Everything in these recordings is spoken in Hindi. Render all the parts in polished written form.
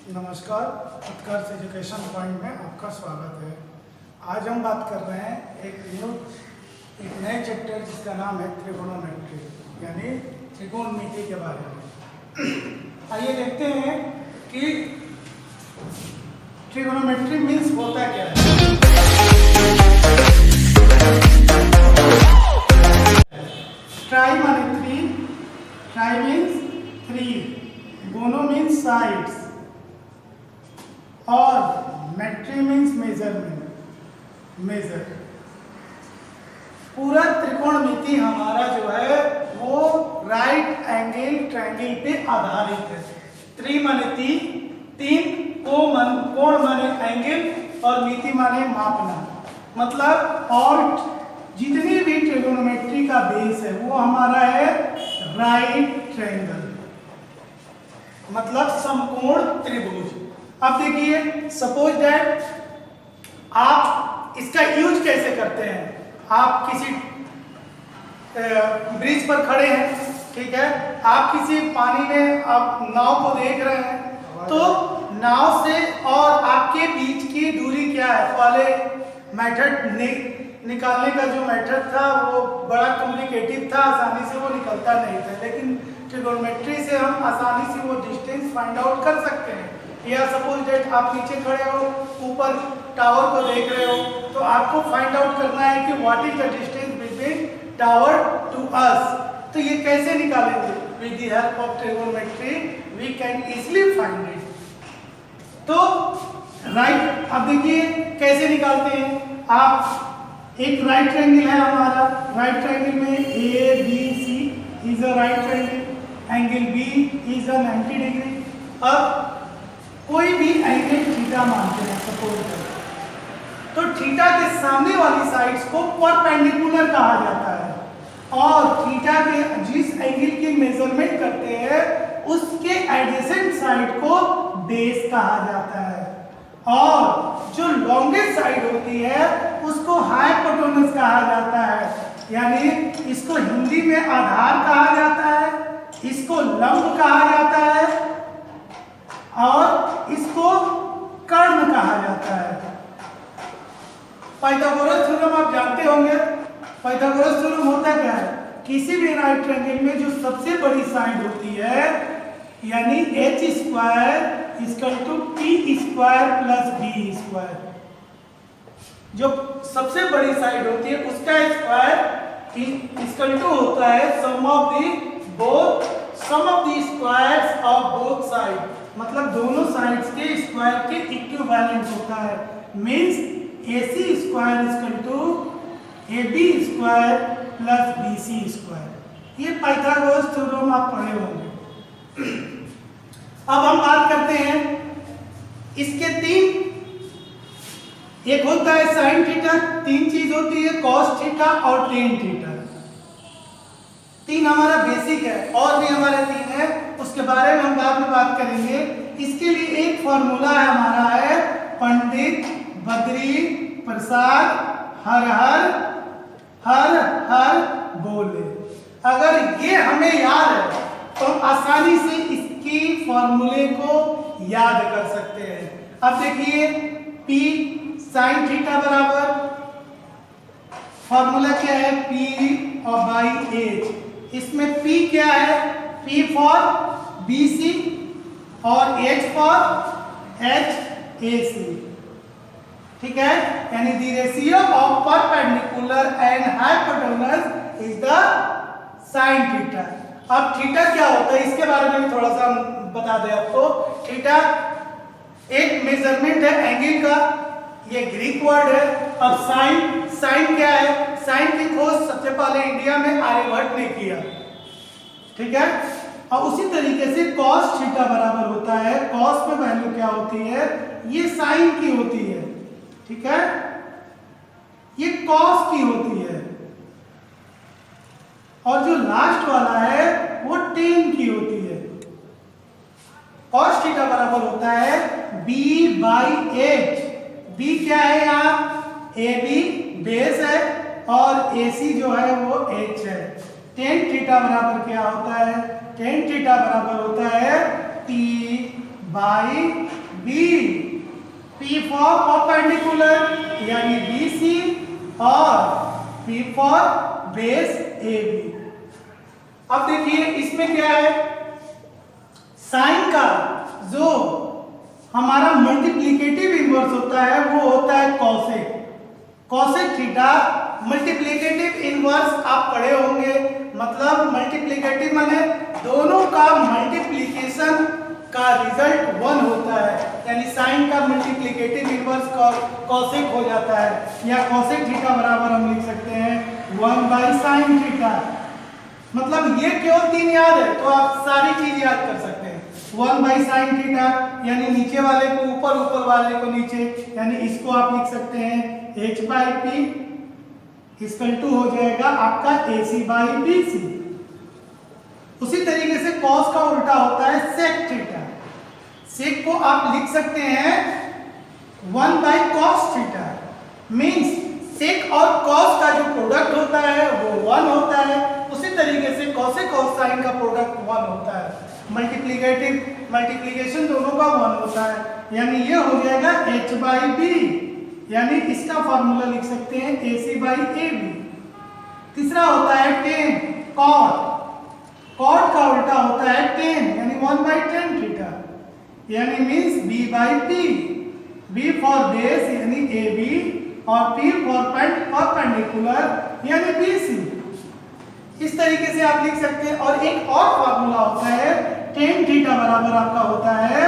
नमस्कार, उत्कर्ष एजुकेशन पॉइंट में आपका स्वागत है। आज हम बात कर रहे हैं एक नए चैप्टर जिसका नाम है त्रिकोणोमेट्री यानी त्रिकोणमिति के बारे में। आइए देखते हैं कि त्रिकोणोमेट्री मीन्स होता क्या है। ट्राई माने थ्री, ट्राई मीन्स थ्री, गोनो मीन्स साइड्स और मेट्री मीन्स मेजरमेंट, मेजर। पूरा त्रिकोणमिति हमारा जो है वो राइट एंगल ट्रायंगल पे आधारित है। त्रि माने तीन, कोण माने एंगल और मिति माने मापना। मतलब और जितनी भी ट्रिगोनोमेट्री का बेस है वो हमारा है राइट ट्रायंगल, मतलब समकोण त्रिभुज। अब देखिए, सपोज दैट आप इसका यूज कैसे करते हैं। आप किसी ब्रिज पर खड़े हैं, ठीक है, आप किसी पानी में आप नाव को देख रहे हैं, तो नाव से और आपके बीच की दूरी क्या है। पहले मेथड निकालने का जो मेथड था वो बड़ा कॉम्प्लिकेटेड था, आसानी से वो निकलता नहीं था, लेकिन ट्रिगोनोमेट्री से हम आसानी से वो डिस्टेंस फाइंड आउट कर सकते हैं। या सपोज दैट आप नीचे खड़े हो, ऊपर टावर को देख रहे हो, तो आपको फाइंड आउट करना है कि what is the distance between tower to us. तो ये कैसे निकालेंगे? With the help of trigonometry we can easily find it. तो राइट, अब देखिए कैसे निकालते हैं। आप एक राइट ट्रायंगल है हमारा, राइट ट्रायंगल में A B C is a right triangle, angle B is a 90 degree. अब कोई भी एंगल थीटा मानते हैं सपोज, तो थीटा के सामने वाली साइड्स को परपेंडिकुलर कहा जाता है और थीटा के जिस एंगल की मेजरमेंट करते हैं उसके एडजेसेंट साइड को बेस कहा जाता है और जो लॉन्गेस्ट साइड होती है उसको हाइपोटेन्यूज कहा जाता है। यानी इसको हिंदी में आधार कहा जाता है, इसको लंब कहा जाता है और इसको कर्ण कहा जाता है। पाइथागोरस थ्योरम आप जानते होंगे। पाइथागोरस थ्योरम होता क्या है? किसी भी राइट ट्रायंगल में जो सबसे बड़ी साइड होती है यानी h square equal to p square plus b square, जो सबसे बड़ी साइड होती है उसका स्क्वायर इक्वल टू होता है sum of the squares of both side, मतलब दोनों साइड्स के स्क्वायर के इक्विवेलेंट होता है। Means AC square equal to AB square plus BC square. ये पाइथागोरस थ्योरम आप पढ़े होंगे। अब हम बात करते हैं इसके तीन, एक होता है साइन थीटा, तीन चीज होती है कॉस थीटा और टेन थीटा। तीन हमारा बेसिक है, और भी हमारे तीन है, उसके बारे में हम बाद में बात करेंगे। इसके लिए एक फॉर्मूला है हमारा है पंडित बद्री प्रसाद हर हर हर हर बोले। अगर ये हमें याद है तो हम आसानी से इसकी फॉर्मूले को याद कर सकते हैं। अब देखिए, P साइन थीटा बराबर फॉर्मूला क्या है? P और बाई H। इसमें P क्या है? P फॉर BC और H फॉर HAC, ठीक है। यानी the ratio of perpendicular and hypotenuse is the sine theta. अब थीटा क्या होता है इसके बारे में थोड़ा सा बता दें आपको। थीटा एक मेजरमेंट है एंगल का, ये ग्रीक वर्ड है। अब साइन क्या है? साइन की खोज सबसे पहले इंडिया में आर्यभट्ट ने किया, ठीक है। और उसी तरीके से कॉस थीटा बराबर होता है, कॉस में वैल्यू क्या होती है? ये साइन की होती है, ठीक है, ये कॉस की होती है और जो लास्ट वाला है वो टेन की होती है। कॉस थीटा बराबर होता है B बाई H। B क्या है यहाँ? AB बेस है और AC जो है वो H है। टेन थीटा बराबर क्या होता है? टेन थीटा बराबर होता है P by B, P for perpendicular यानी BC और P फॉर बेस AB। अब देखिए इसमें क्या है, साइन का जो हमारा मल्टीप्लिकेटिव इनवर्स होता है वो होता है cosec. Cosec theta multiplicative inverse आप पढ़े होंगे, मतलब मल्टीप्लिकेटिव माने दोनों का मल्टीप्लिकेशन का रिजल्ट 1 होता है, यानी साइन का मल्टीप्लिकेटिव इनवर्स कॉसेक हो जाता है, या कॉसेक थीटा बराबर हम लिख सकते हैं 1 बाई साइन थीटा। मतलब ये केवल 3 याद है तो आप सारी चीज याद कर सकते हैं। 1 बाई साइन थीटा यानी नीचे वाले को ऊपर, ऊपर वाले को नीचे, यानी इसको आप लिख सकते हैं h by P equal to हो जाएगा आपका AC बाई BC। उसी तरीके से कॉस का उल्टा होता है सेक थीटा। सेक को आप लिख सकते हैं 1 बाई कॉस थीटा, मींस सेक और कॉस का जो प्रोडक्ट होता है वो 1 होता है। उसी तरीके से कॉसेक और साइन का प्रोडक्ट 1 होता है, मल्टीप्लिकेशन दोनों का 1 होता है, यानी ये हो जाएगा h बाई बी, यानी इसका फॉर्मूला लिख सकते हैं AC बाई AB। तीसरा होता है tan cot, cot का उल्टा होता है tan यानी 1 बाई tan थीटा, यानी means B by P, B for base यानी AB और P फॉर परपेंडिकुलर यानी BC। इस तरीके से आप लिख सकते हैं। और एक और फार्मूला होता है tan थीटा बराबर आपका होता है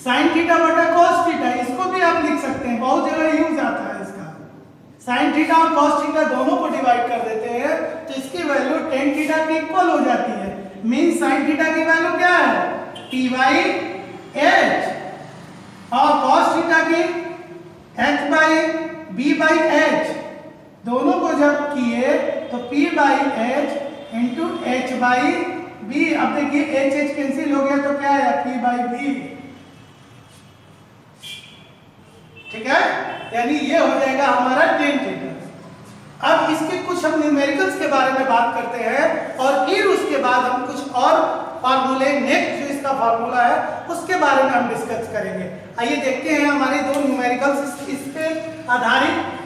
sin थीटा बटा cos थीटा। इसको भी आप लिख सकते हैं, बहुत जगह यूज आता है इसका। sin थीटा और cos थीटा दोनों को डिवाइड कर देते हैं तो इसकी वैल्यू tan थीटा की इक्वल हो जाती है, मींस sin थीटा की वैल्यू क्या है P बाई H और cos थीटा की H by B by H। दोनों को जब किए तो P by H into H by B। अब देखिए H कैंसिल हो गया तो क्या है P बाई B, ठीक है, यानी ये हो जाएगा हमारा tan थीटा। अब इसके कुछ हम न्यूमेरिकल्स के बारे में बात करते हैं और फिर उसके बाद हम कुछ और फार्मूले, नेक्स्ट जो इसका फार्मूला है उसके बारे में हम डिस्कस करेंगे। आइए देखते हैं हमारे 2 न्यूमेरिकल्स इस पे आधारित।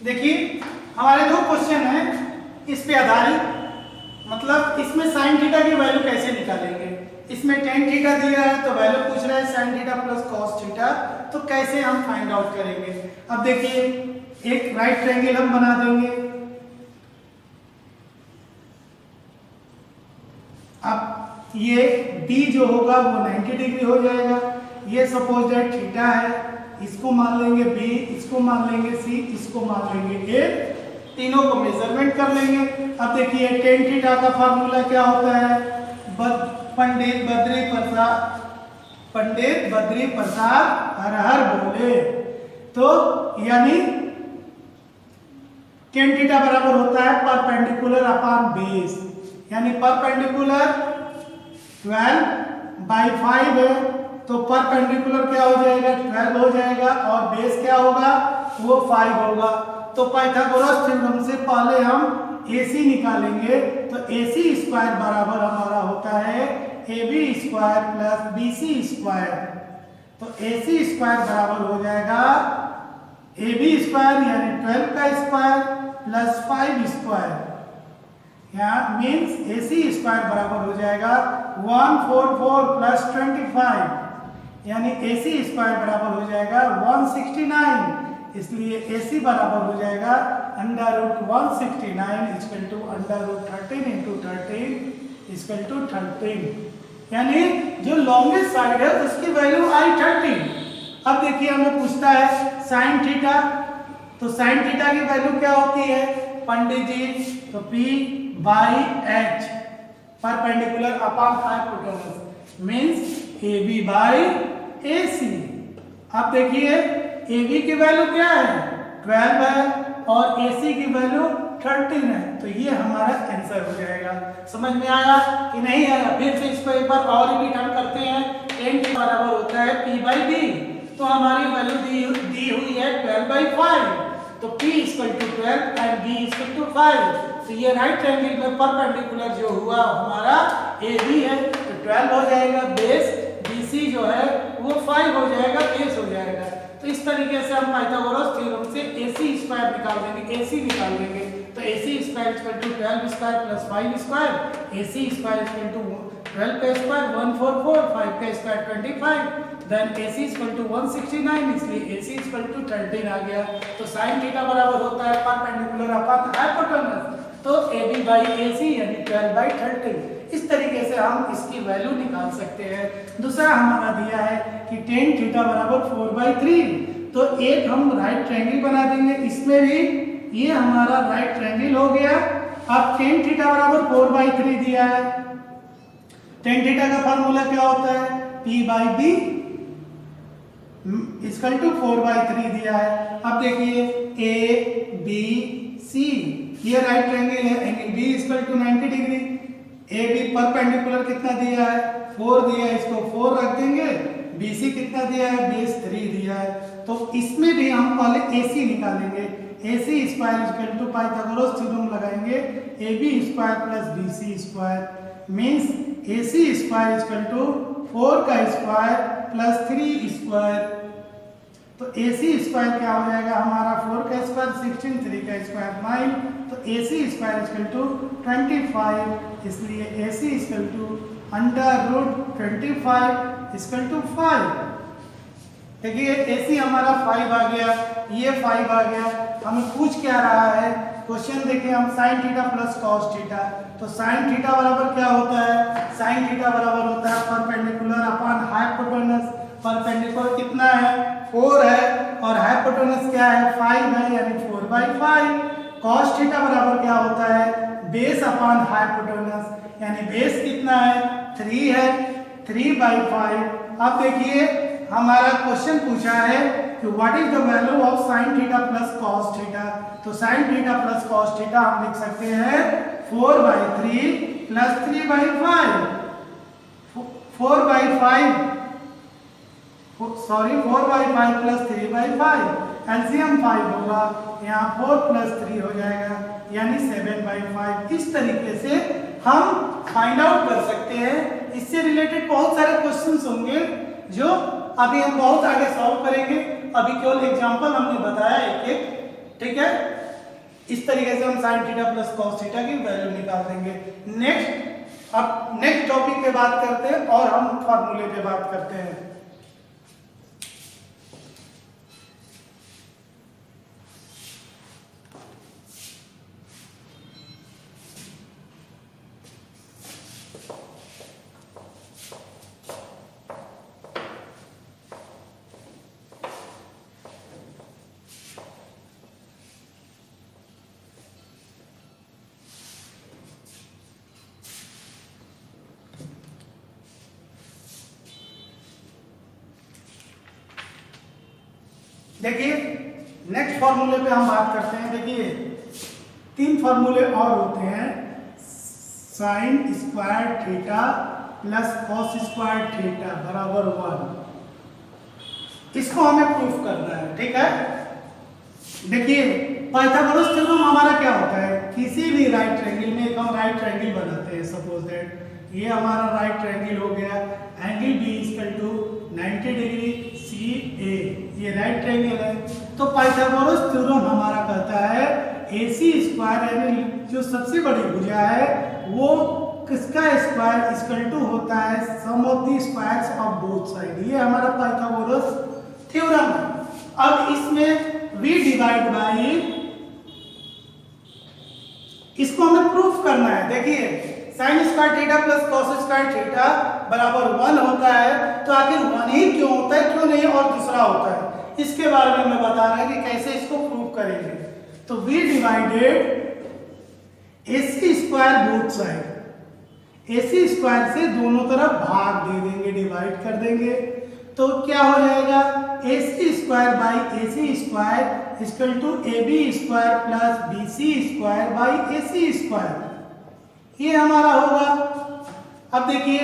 देखिए हमारे 2 क्वेश्चन हैं इस पे आधारित, मतलब इसमें sin थीटा की वैल्यू कैसे निकालेंगे। इसमें tan थीटा दिया है तो वैल्यू पूछ रहा है sin theta plus cos theta, तो कैसे हम फाइंड आउट करेंगे। अब देखिए एक राइट ट्रायंगल हम बना देंगे। अब ये D जो होगा वो 90 डिग्री हो जाएगा। ये सपोज दैट थीटा है, इसको मान लेंगे B, इसको मान लेंगे C, इसको मान लेंगे A, तीनों को मेजरमेंट कर लेंगे। अब देखिए tan थीटा का फार्मूला क्या होता है, पंडित बद्री प्रसाद हर हर बोले, तो यानी tan थीटा बराबर होता है परपेंडिकुलर अपॉन बेस, यानी परपेंडिकुलर 12 बाई 5 है तो परपेंडिकुलर क्या हो जाएगा 12 हो जाएगा और बेस क्या होगा वो 5 होगा। तो पाइथागोरस थ्योरम से पहले हम AC निकालेंगे तो AC स्क्वायर बराबर हमारा होता है A B square plus B C square. तो ए सी स्क्वायर बराबर हो जाएगा ए बी स्क्वायर यानी 12 का स्क्वायर प्लस 5 स्क्वायर, यहाँ मीन्स ए सी स्क्वायर बराबर हो जाएगा 144 प्लस 25, यानी ए सी स्क्वायर बराबर हो जाएगा 169। इसलिए ए सी बराबर हो जाएगा under root 169 equal to under root 13 into 13 equal to 13, यानी जो लॉन्गेस्ट साइड है उसकी वैल्यू आई 13। अब देखिए हमें पूछता है साइन थीटा, तो साइन थीटा की वैल्यू क्या होती है पंडित जी, तो P by H perpendicular upon hypotenuse means AB by AC। अब देखिए AB की वैल्यू क्या है 12 है और AC की वैल्यू 13 है, तो ये हमारा आंसर हो जाएगा। समझ में आया कि नहीं आया? फिर से इसको एक बार और रिपीट हम करते हैं। n के बराबर होता है P बाई B, तो हमारी वैल्यू दी हुई है 12 बाई 5, तो P equal to 12 and B equal to 5। तो ये राइट एंगल में परपेंडिकुलर जो हुआ हमारा AB है, तो 12 हो जाएगा बेस, BC जो है वो 5 हो जाएगा बेस हो जाएगा। तो इस तरीके से हम पाइथागोरस थ्योरम से AC स्क्वायर निकाल देंगे, AC निकाल देंगे। तो AC square equal to 12 square plus 5 square, AC square equal to 12 का स्क्वायर 144, 5 का square 25, then AC equal to 169, इसलिए AC इक्वल टू 13 आ गया। तो sin थीटा बराबर होता है परपेंडिकुलर अपॉन हाइपोटेन्यूज, तो AB बाई AC यानी 12 बाई 13। इस तरीके से हम इसकी वैल्यू निकाल सकते हैं। दूसरा हमारा दिया है कि tan थीटा बराबर 4 बाई 3, तो एक हम राइट ट्रायंगल बना देंगे, इसमें भी ये हमारा राइट ट्रायंगल हो गया। अब tan थीटा बराबर 4 बाई 3 दिया है, tan थीटा का फॉर्मूला क्या होता है P by B equal to 4 by 3 दिया है। अब देखिए A B C ये राइट ट्रायंगल है, angle B equal to 90 degree, A B perpendicular कितना दिया है 4 दिया है, इसको 4 रख देंगे। BC कितना दिया है बेस 3 दिया है, तो इसमें भी हम पहले AC निकालेंगे। AC square equal to Pythagoras theorem लगाएंगे, AB square plus BC square means AC square equal to 4 का स्क्वायर प्लस 3 स्क्वायर। तो AC स्क्वायर क्या हो जाएगा हमारा 4 का स्क्वायर 16, 3 का स्क्वायर 9, तो AC स्क्वायर इक्वल टू 25, इसलिए AC equal to under root 25 equal to 5। देखिए AC हमारा 5 आ गया, ये 5 आ गया। हमें पूछ क्या रहा है क्वेश्चन, देखिए हम sin theta plus cos theta, तो sin थीटा बराबर क्या होता है sin थीटा बराबर होता है परपेंडिकुलर अपॉन हाइपोटेन्यूज। परपेंडिकुलर कितना है 4 है और हाइपोटेन्यूज क्या है 5 है, यानी 4 बाई 5। cos थीटा बराबर क्या होता है बेस अपॉन हाइपोटेन्यूज, यानी बेस कितना है 3 है, 3 बाई 5। अब देखिए हमारा क्वेश्चन पूछा है कि what is the value of sin theta plus cos theta, तो sin theta plus cos theta हम लिख सकते हैं 4 by 3 plus 3 by 5, 4 by 5 sorry 4 by 5 plus 3 by 5, LCM 5 होगा, यहाँ 4 प्लस 3 हो जाएगा यानी 7 बाई 5। इस तरीके से हम फाइंड आउट कर सकते हैं। इससे रिलेटेड बहुत सारे क्वेश्चंस होंगे जो अभी हम बहुत आगे सॉल्व करेंगे, अभी केवल एग्जांपल हमने बताया एक एक, ठीक है। इस तरीके से हम sin theta plus cos theta की वैल्यू निकाल देंगे। नेक्स्ट टॉपिक पे बात करते हैं और हम फॉर्मूले पे बात करते हैं। देखिए नेक्स्ट फॉर्मूले पे हम बात करते हैं। देखिए 3 फॉर्मूले और होते हैं, sign square theta plus cos square theta बराबर 1। इसको हमें प्रूफ करना है, ठीक है। देखिए पाइथागोरस थ्योरम हमारा क्या होता है, किसी भी राइट ट्रायंगल में एक हम राइट ट्रायंगल बनाते हैं। सपोज दैट ये हमारा राइट ट्रायंगल हो गया। Angle B equal to 90 degree C A, ये राइट ट्रायंगल है। तो पाइथागोरस थ्योरम हमारा कहता है AC स्क्वायर यानी जो सबसे बड़ी भुजा है वो किसका स्क्वायर इक्वल टू होता है sum of the squares of both side. ये हमारा पाइथागोरस थ्योरम है। अब इसमें v डिवाइड बाई, इसको हमें प्रूफ करना है। देखिए sign square theta plus cos square theta बराबर 1 होता है, तो आखिर 1 ही क्यों होता है, क्यों नहीं और दूसरा होता है, इसके बारे में मैं बता रहा हूं कि कैसे इसको प्रूव करेंगे। तो v divided AC square both side, AC square से दोनों तरफ भाग दे देंगे, डिवाइड कर देंगे, तो क्या हो जाएगा AC square by AC square equal to AB square plus BC square by AC square, ये हमारा होगा। अब देखिए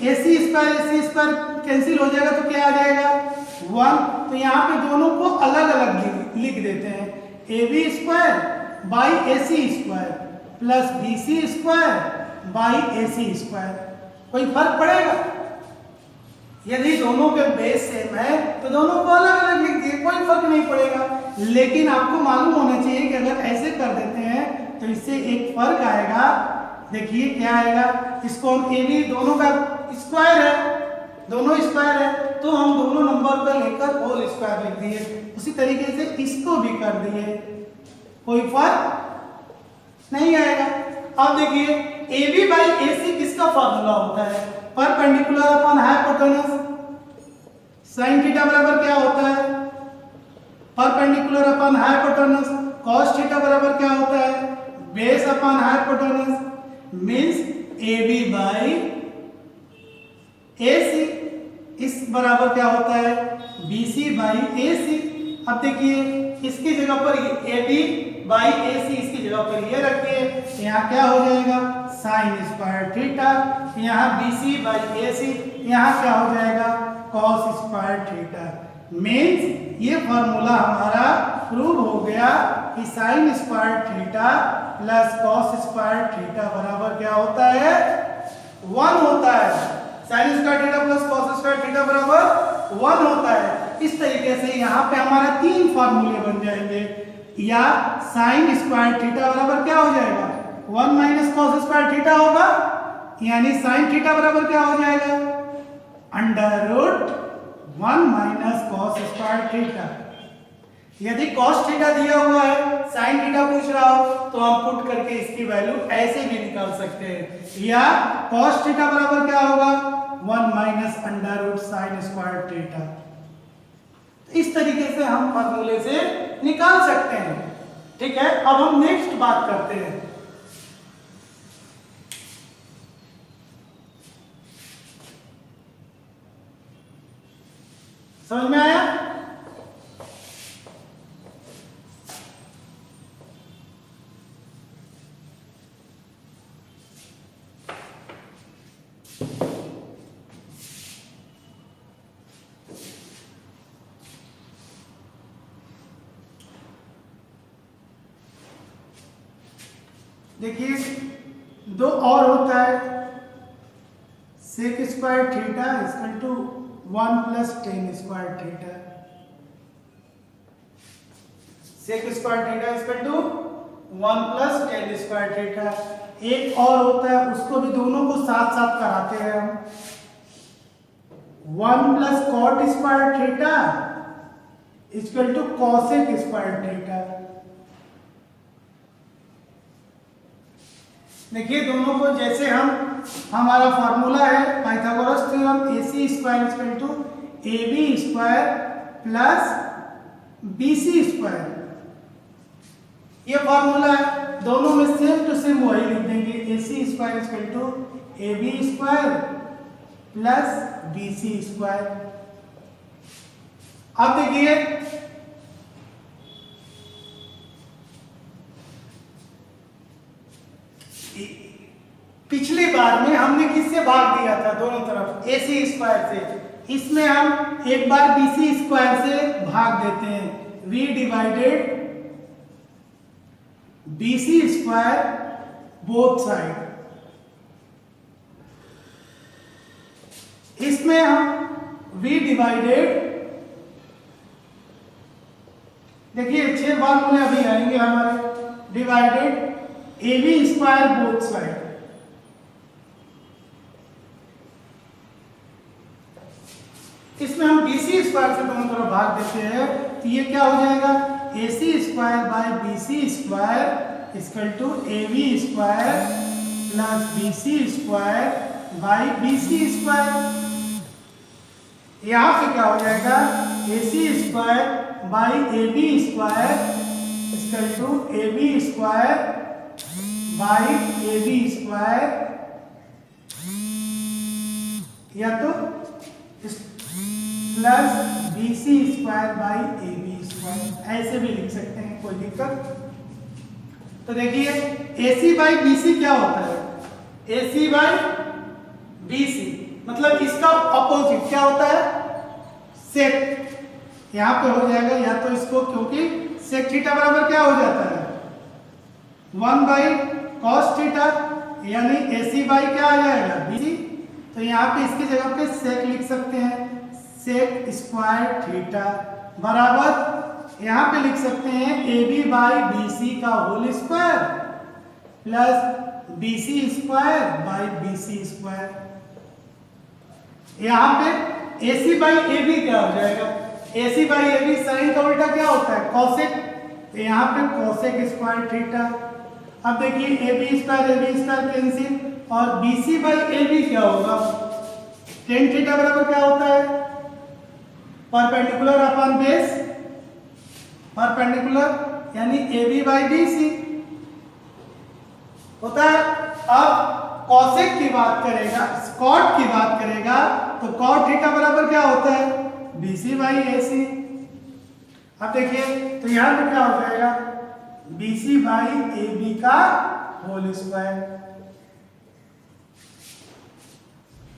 AC स्क्वायर कैंसिल हो जाएगा तो क्या आ जाएगा 1, तो यहाँ पे दोनों को अलग अलग लिख देते हैं, AB square by AC square plus BC square by AC square. कोई फर्क पड़ेगा? यदि दोनों के बेस सेम है तो दोनों को अलग अलग लिख दिए, कोई फर्क नहीं पड़ेगा। लेकिन आपको मालूम होना चाहिए कि अगर ऐसे कर देते हैं तो इससे एक फर्क आएगा। देखिए क्या आएगा, इसको हम AB दोनों का स्क्वायर है, दोनों स्क्वायर है, तो हम दोनों नंबर पर लेकर होल स्क्वायर लिख दिए। उसी तरीके से इसको भी कर दिए, कोई फर्क नहीं आएगा। अब देखिए AB बाई AC किसका फॉर्मूला होता है, perpendicular upon hypotenuse. Sine theta बराबर क्या होता है, perpendicular upon hypotenuse. Cos theta बराबर क्या होता है, base upon hypotenuse, means AB by AC। इस बराबर क्या होता है BC बाई AC। अब देखिए इसकी जगह पर AB बाई AC, इसकी जगह पर ये रखिए, यहाँ क्या हो जाएगा साइन स्क्वायर थीटा, यहाँ BC बाई AC, यहाँ क्या हो जाएगा कॉस स्क्वायर थीटा। मीन्स ये फॉर्मूला हमारा प्रूव हो गया कि sign square theta plus cos square theta बराबर क्या होता है 1 होता है। Sign square theta plus cos square theta बराबर 1 होता है। इस तरीके से यहाँ पे हमारा 3 फॉर्मूले बन जाएंगे, या साइन स्क्वायर थीटा बराबर क्या हो जाएगा 1 माइनस कॉस स्क्वायर थीटा होगा, यानी साइन थीटा बराबर क्या हो जाएगा under root 1 minus cos square theta. यदि कॉस थीटा दिया हुआ है, साइन थीटा पूछ रहा हो, तो हम पुट करके इसकी वैल्यू ऐसे भी निकाल सकते हैं, या कॉस थीटा बराबर क्या होगा 1 minus under root sine square theta. इस तरीके से हम फॉर्मूले से निकाल सकते हैं। ठीक है, अब हम नेक्स्ट बात करते हैं। समझ में आया? देखिए दो और होता है, sec square theta equal to 1 plus tan square theta. Sec square theta equal to 1 plus tan square theta. एक और होता है, उसको भी दोनों को साथ साथ कराते हैं हम, 1 plus cot square theta equal to cosec square theta. देखिए दोनों को जैसे हमारा फॉर्मूला है Pythagoras theorem, AC square equal to AB square plus BC square, ये फॉर्मूला है। दोनों में सेम टू सेम वही लिख देंगे, AC square equal to AB square plus BC square. अब देखिए पिछली बार में हमने किससे भाग दिया था, दोनों तरफ AC स्क्वायर से। इसमें हम एक बार BC स्क्वायर से भाग देते हैं, V divided BC square both side. इसमें हम v डिवाइडेड, देखिए 6 फॉर्मूले अभी आएंगे हमारे, divided ab square both side, इसमें हम bc स्क्वायर से दोनों तरफ भाग देते हैं, तो ये क्या हो जाएगा, ac square by bc square equal to ab square plus bc square by bc square. यहां पे क्या हो जाएगा, ac square by ab square equal to ab square by ab square, या तो plus bc square by ab square, ऐसे भी लिख सकते हैं, कोई दिक्कत। तो देखिए ac बाई bc क्या होता है, ac बाई bc मतलब इसका अपोजिट क्या होता है, सेक। यहाँ पे हो जाएगा या तो इसको, क्योंकि सेक थीटा बराबर क्या हो जाता है, 1 बाई कॉस थीटा, यानी ac बाई क्या आ जाएगा, bc। तो यहाँ पे इसकी जगह पे सेक लिख सकते हैं, सेक स्क्वायर थीटा बराबर, यहाँ पे लिख सकते हैं ab बाई bc का whole square plus bc square by bc square. यहाँ पे ac बाई ab क्या हो जाएगा, ac बाई ab साइन का उल्टा क्या होता है, कॉसेक, तो यहाँ पे कॉसेक स्क्वायर थीटा। अब देखिए ab स्क्वायर कैंसिल, और bc बाई ab क्या होगा, टेन थीटा बराबर क्या होता है, परपेंडिकुलर अपॉन बेस, परपेंडिकुलर, यानी AB बाई BC होता है। अब कॉसेक की बात करेगा, कॉट की बात करेगा, तो कॉट थीटा बराबर क्या होता है, BC बाई AC। अब देखिए तो यहां पे क्या हो जाएगा, BC बाई AB का होल स्क्वायर।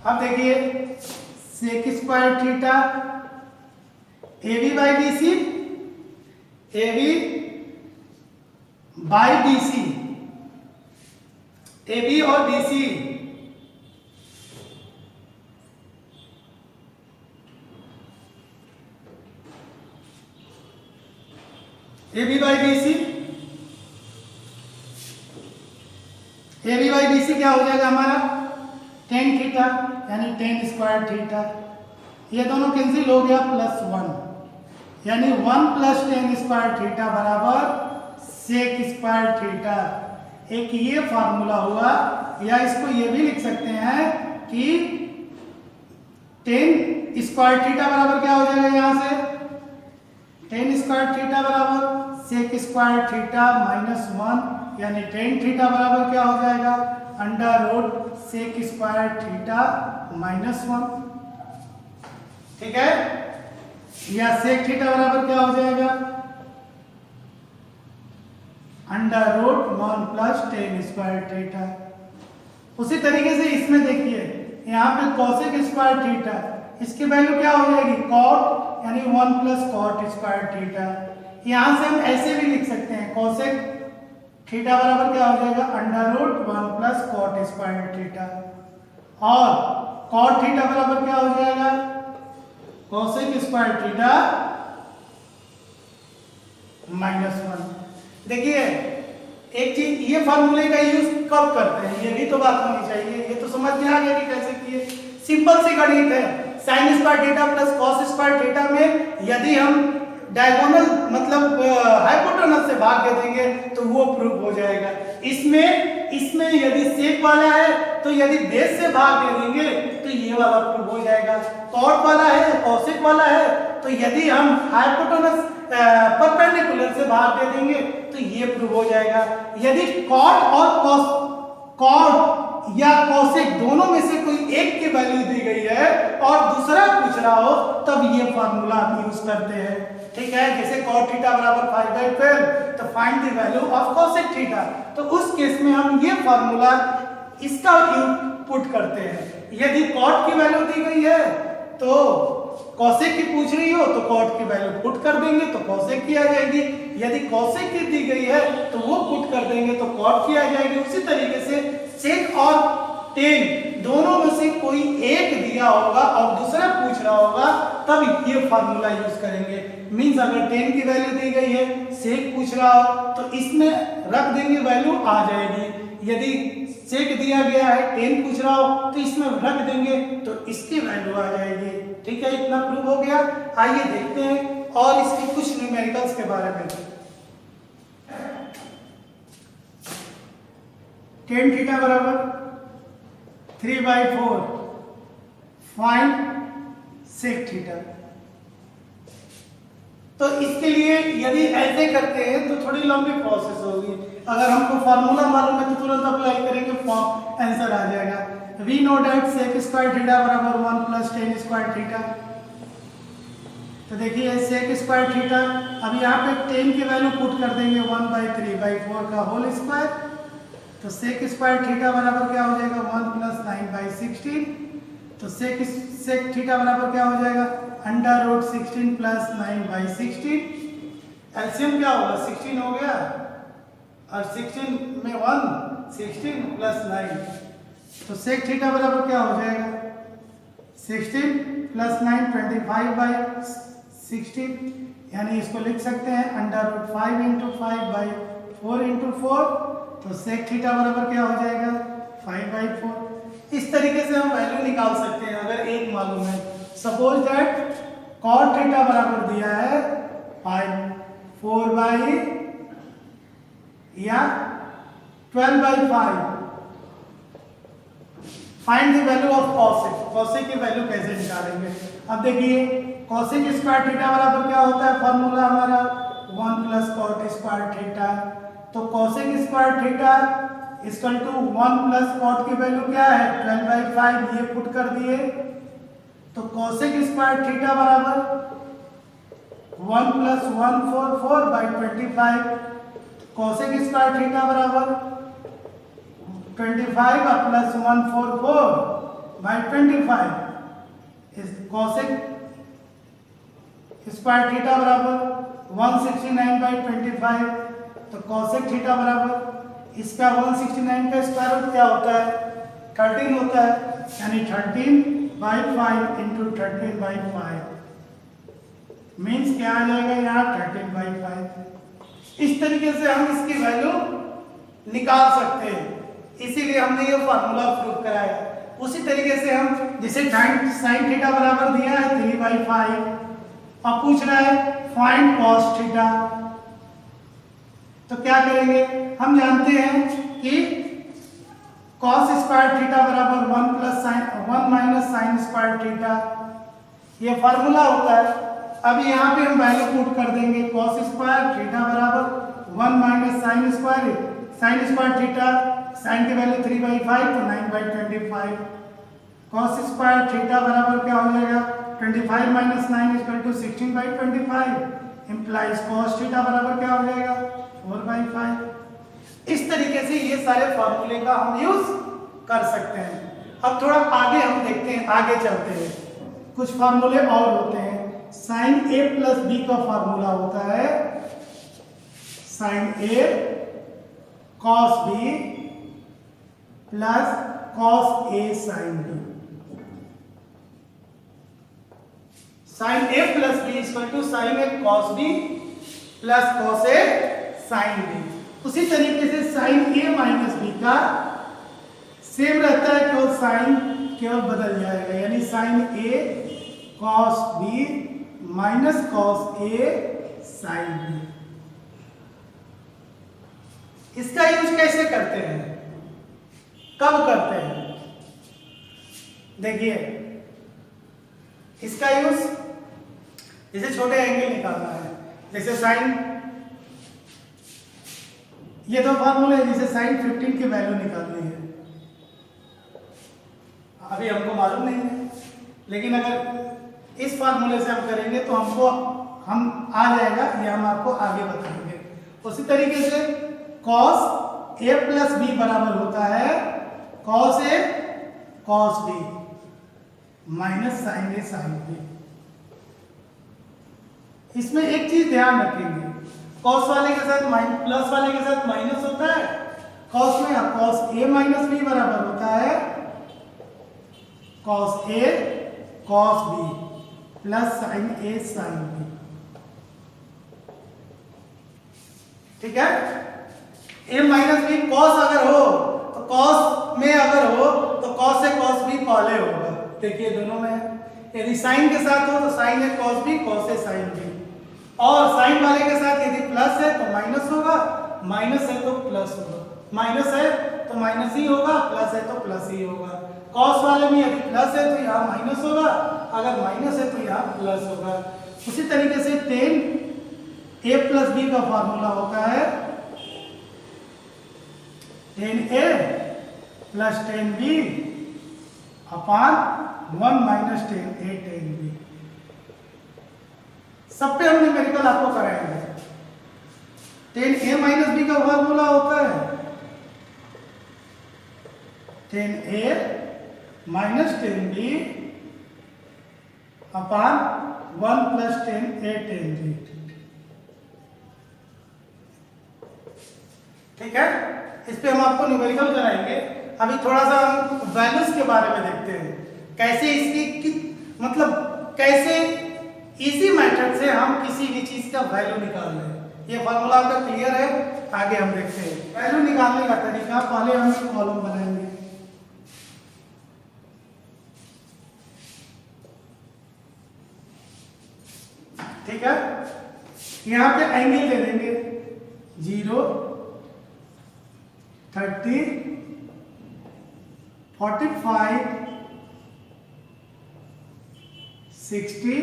अब देखिए sec square theta, AB by BC, AB by BC, AB और BC AB by BC, AB by BC क्या हो जाएगा हमारा, टेन थीटा, यानी टेन स्क्वायर थीटा, ये दोनों कैंसिल हो गया, प्लस 1, यानी 1 प्लस टेन स्क्वायर थीटा बराबर सेक स्क्वायर थीटा। एक ये फार्मूला हुआ, या इसको ये भी लिख सकते हैं कि टेन स्क्वायर थीटा बराबर क्या हो जाएगा, यहां से टेन स्क्वायर थीटा बराबर सेक स्क्वायर थीटा माइनस 1, यानी टेन थीटा बराबर क्या हो जाएगा, under root sec square theta minus 1, ठीक है। या सेक थीटा बराबर क्या हो जाएगा, under root 1 plus tan square theta. उसी तरीके से इसमें देखिए यहाँ पे कॉसेक स्क्वायर थीटा, इसकी वैल्यू क्या हो जाएगी, कॉट, यानी 1 प्लस कॉट स्क्वायर थीटा। यहां से हम ऐसे भी लिख सकते हैं, कॉसेक थीटा बराबर क्या हो जाएगा, under root 1 plus cot square theta, और कॉट थीटा बराबर क्या हो जाएगा, कॉसेक स्क्वायर थीटा माइनस 1। देखिए एक चीज, ये फार्मूले का यूज कब करते हैं, ये भी तो बात होनी चाहिए, ये तो समझ में आ गया कि कैसे किए। सिंपल सी गणित है, sign square theta plus cos square theta में यदि हम डायगोनल मतलब हाइपोटेनस से भाग दे देंगे तो वो प्रूफ हो जाएगा। इसमें यदि सेक वाला है तो यदि बेस से भाग दे देंगे तो ये वाला प्रूफ हो जाएगा। कॉट वाला है, कॉसेक वाला है, तो यदि हम हाइपोटेनस परपेंडिकुलर से भाग दे देंगे तो ये प्रूव हो जाएगा। यदि कॉट और कॉट या कॉसेक दोनों में से कोई एक की वैल्यू दी गई है और दूसरा पूछ रहा हो तब ये फार्मूला हम यूज करते हैं, ठीक है। जैसे कॉट थीटा बराबर 5/12 तो find the value of cosec theta, तो उस केस में हम ये फार्मूला इसका पुट करते हैं। यदि कॉट की वैल्यू दी गई है तो कॉसेक की पूछ रही हो तो कॉट की वैल्यू पुट कर देंगे तो कॉसेक की आ जाएगी। यदि कॉसेक की दी गई है तो वो पुट कर देंगे तो कॉट की आ जाएगी। उसी तरीके से सेक और टेन दोनों में से कोई एक दिया होगा और दूसरा पूछ रहा होगा तब ये फार्मूला यूज करेंगे। मींस अगर 10 की वैल्यू दी गई है, सेक पूछ रहा हो तो इसमें रख देंगे, वैल्यू आ जाएगी। यदि सेक दिया गया है, 10 पूछ रहा हो तो इसमें रख देंगे तो इसकी वैल्यू आ जाएगी। ठीक है, इतना प्रूव हो गया। आइए देखते हैं और इसके कुछ न्यूमेरिकल्स के बारे में। 10 थीटा बराबर 3/4 फाइंड सेक थीटा। तो इसके लिए यदि ऐसे करते हैं तो थोड़ी लंबी प्रोसेस होगी। अगर हमको फार्मूला मालूम है तो तुरंत अप्लाई करेंगे, फॉर्म आंसर आ जाएगा। We know that sec square theta बराबर 1 + 10 स्क्वायर थीटा। तो देखिए सेक स्क्वायर थीटा, अब यहाँ पे 10 की वैल्यू पुट कर देंगे 1/3/4 का होल स्क्वायर। तो सेक स्क्वायर थीटा बराबर क्या हो जाएगा 1 + 9/16। तो सेक थीटा बराबर क्या हो जाएगा √16 + 9/16। एलसीएम क्या होगा 16 हो गया और 16 में 1, 16 + 9। तो सेक थीटा बराबर क्या हो जाएगा 16 + 9 25/16, यानी इसको लिख सकते हैं √5 × 5/4 × 4। तो सेक थीटा बराबर क्या हो जाएगा 5/4। इस तरीके से हम वैल्यू निकाल सकते हैं अगर एक मालूम है। सपोज दैट कॉट थीटा बराबर दिया है 4 या 12/5। Find the value of cosec. Cosec की वैल्यू कैसे निकालेंगे? अब देखिए कॉसेक स्क्वायर थीटा बराबर क्या होता है, फॉर्मूला हमारा 1 + cot स्क्वायर थीटा। तो cosec square theta equal to 1 + cot की वैल्यू क्या है 12/5, ये पुट कर दिए। तो कॉसेक स्क्वायर थीटा बराबर 1 + 144/25। कॉसेक स्क्वायर थीटा बराबर 25 + 144/25। इस कॉसेक स्क्वायर थीटा बराबर 169/25। तो कॉसेक थीटा बराबर इसका 169 का स्क्वायर रूट क्या होता है 13 होता है, यानी 13/5 × 13/5 मीन्स क्या आ जाएगा यहाँ 13/5। इस तरीके से हम इसकी वैल्यू निकाल सकते हैं, इसीलिए हमने ये फार्मूला प्रूव कराया। उसी तरीके से हम जैसे साइन थीटा बराबर दिया है 3/5 और पूछ रहा है फाइंड कॉस थीटा, तो क्या करेंगे? हम जानते हैं कि कॉस स्क्वायर थीटा बराबर 1 - साइन स्क्वायर थीटा, ये फार्मूला होता है। अब यहाँ पे हम वैल्यू पुट कर देंगे कॉस स्क्वायर थीटा बराबर 1 - साइन स्क्वायर थीटा, साइन की वैल्यू 3/5 तो 9/25। कॉस स्क्वायर थीटा बराबर क्या हो जाएगा 25 - 9 = 16/25 इम्प्लाइज कॉस थीटा बराबर क्या हो जाएगा 4/5। इस तरीके से ये सारे फार्मूले का हम यूज कर सकते हैं। अब थोड़ा आगे हम देखते हैं, आगे चलते हैं। कुछ फार्मूले और होते हैं। साइन A + B का फार्मूला होता है sine A cos B + cos A sin B। Sine A + B = sine A cos B + cos A sin B। उसी तरीके से साइन A - B का सेम रहता है, केवल साइन केवल बदल जाएगा, यानी sine A cos B - cos A sin B। इसका यूज कैसे करते हैं, कब करते हैं? देखिए इसका यूज जैसे छोटे एंगल निकालना है, जैसे साइन, ये दो फार्मूले हैं, जैसे साइन 15 की वैल्यू निकालनी है, अभी हमको मालूम नहीं है, लेकिन अगर इस फार्मूले से हम करेंगे तो हम आ जाएगा, ये हम आपको आगे बताएंगे। उसी तरीके से cos A + B बराबर होता है cos A cos B - sin A sin B। इसमें एक चीज ध्यान रखेंगे, cos वाले के साथ प्लस वाले के साथ माइनस होता है, cos में cos A - B बराबर होता है cos A cos B plus sign A sine B. ठीक है, ए माइनस बी कॉस अगर हो तो कॉस में अगर हो तो कॉस ए कॉस बी पहले होगा। देखिए दोनों में है। यदि साइन के साथ हो तो sign A cos B cos A sine B, और साइन वाले के साथ यदि प्लस है तो माइनस होगा, माइनस है तो प्लस होगा, माइनस है तो माइनस ही होगा, प्लस है तो प्लस ही होगा। कॉस वाले में यदि प्लस है तो यहाँ माइनस होगा, अगर माइनस है तो यहाँ प्लस होगा। उसी तरीके से टेन ए प्लस बी का फॉर्मूला होता है टेन ए प्लस टेन बी अपान 1 माइनस टेन ए टेन बी। सब पे हम न्यूमेरिकल आपको कराएंगे। टेन ए माइनस बी का फॉर्मूला होता है टेन ए माइनस टेन बी अपान 1 प्लस टेन ए टेन बी। ठीक है, इस पे हम आपको न्यूमेरिकल कराएंगे। अभी थोड़ा सा हम वैल्यूज के बारे में देखते हैं, कैसे इसकी मतलब कैसे इसी मेथड से हम किसी भी चीज का वैल्यू निकाल लें। ये फॉर्मूला आपका क्लियर है, आगे हम देखते हैं वैल्यू निकालने का तरीका। पहले हम एक कॉलम बनाएंगे, ठीक है। यहाँ पे एंगल ले लेंगे 0, 30, 45, 60,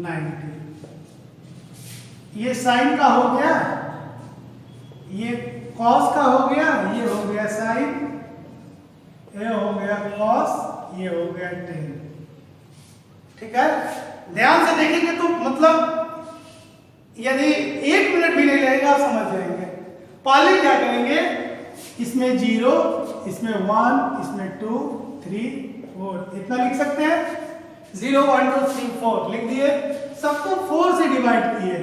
90। ये साइन का हो गया, ये कॉस का हो गया, ये हो गया साइन, ये हो गया कॉस, ये हो गया टेन। ठीक है, ध्यान से देखेंगे तो मतलब यदि 1 मिनट भी नहीं लगेगा आप समझ जाएंगे। पहले क्या करेंगे, इसमें 0, इसमें 1, इसमें 2, 3, 4 इतना लिख सकते हैं। 0, 1, 2, 3, 4 लिख दिए, सबको 4 से डिवाइड किए।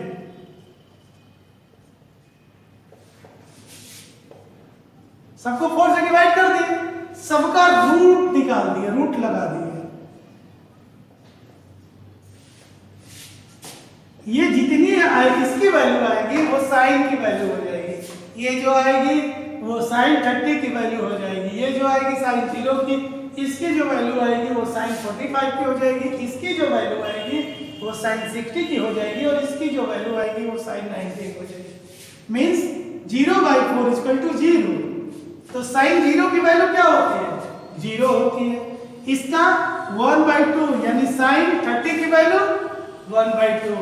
सबको 4 से डिवाइड कर दिए, सबका रूट निकाल दिए, रूट लगा दिए। ये जितनी इसकी वैल्यू आएगी वो साइन की वैल्यू हो जाएगी। ये जो आएगी वो साइन 30 की वैल्यू हो जाएगी। ये जो आएगी साइन 0 की, इसकी जो वैल्यू आएगी वो साइन 45 की हो जाएगी। इसकी जो वैल्यू आएगी वो साइन 60 की हो जाएगी, और इसकी जो वैल्यू आएगी वो साइन 90 हो जाएगी। मीन्स 0/4 = 0। तो साइन 0 की वैल्यू क्या होती है? 0 होती है। इसका 1/2 यानी साइन 30 की वैल्यू 1/2,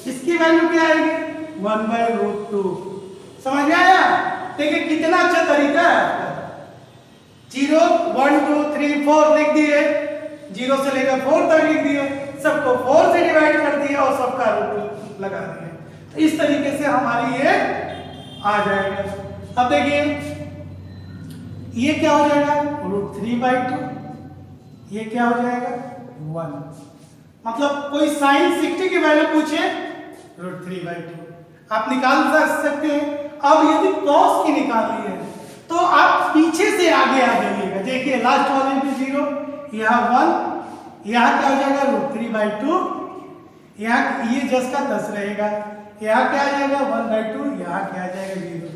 इसकी वैल्यू क्या आएगी? 1/√2। समझ में आया? देखिए कितना अच्छा तरीका है आपका। 0, 1, 2, 3, 4 लिख दिए, 0 से लेकर 4 तक लिख दिए, सबको 4 से डिवाइड कर दिया और सबका रूट लगा दिए। तो इस तरीके से हमारी ये आ जाएगा। अब देखिए ये क्या हो जाएगा? √3/2। ये क्या हो जाएगा? 1। मतलब कोई साइन 60 की वैल्यू पूछे √3/2 आप निकाल सकते हैं। अब यदि कॉस की निकालनी है तो आप पीछे से आगे आ जाइएगा। देखिए लास्ट वाले पे 0, यहाँ 1, यहाँ क्या हो जाएगा? √3/2। यहाँ ये जस का 10 रहेगा, यहाँ क्या आ जाएगा? 1/2, यहाँ क्या आ जाएगा? 0।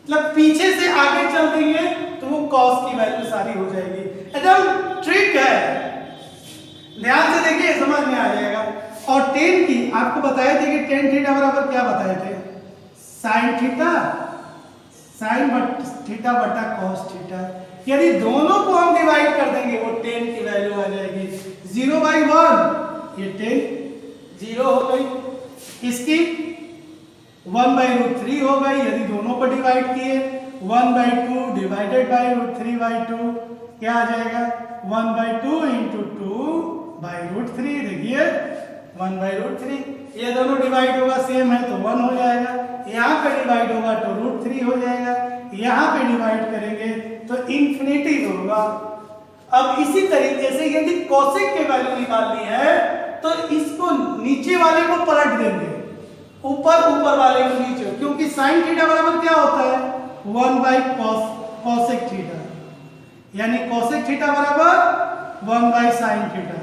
मतलब पीछे से आगे चल देंगे तो वो कॉस की वैल्यू सारी हो जाएगी। एकदम ट्रिक है, ध्यान से देखिए समझ में आ जाएगा। और टेन की आपको बताए थे कि टेन थीटा बराबर क्या बताए थे? साइन थीटा, साइन थीटा बटा कॉस थीटा। यदि दोनों को हम डिवाइड कर देंगे वो टेन की वैल्यू आ जाएगी। 0/1 ये टेन 0 हो गई, इसकी 1/√3 हो गई। यदि दोनों को डिवाइड किए 1/2 डिवाइडेड बाई √3/2 क्या आ जाएगा? 1/2 × 2/√3। देखिए 1/√3, ये दोनों डिवाइड होगा सेम है तो 1 हो जाएगा। यहाँ पे डिवाइड होगा तो √3 हो जाएगा। यहाँ पे डिवाइड करेंगे तो इंफिनिटी होगा। अब इसी तरीके से यदि कोसेक की वैल्यू निकालनी है तो इसको नीचे वाले को पलट देंगे, ऊपर वाले को नीचे, क्योंकि साइन थीटा बराबर क्या होता है? 1/cosec theta. यानी कोसेक थीटा बराबर 1 बाई साइन थीटा।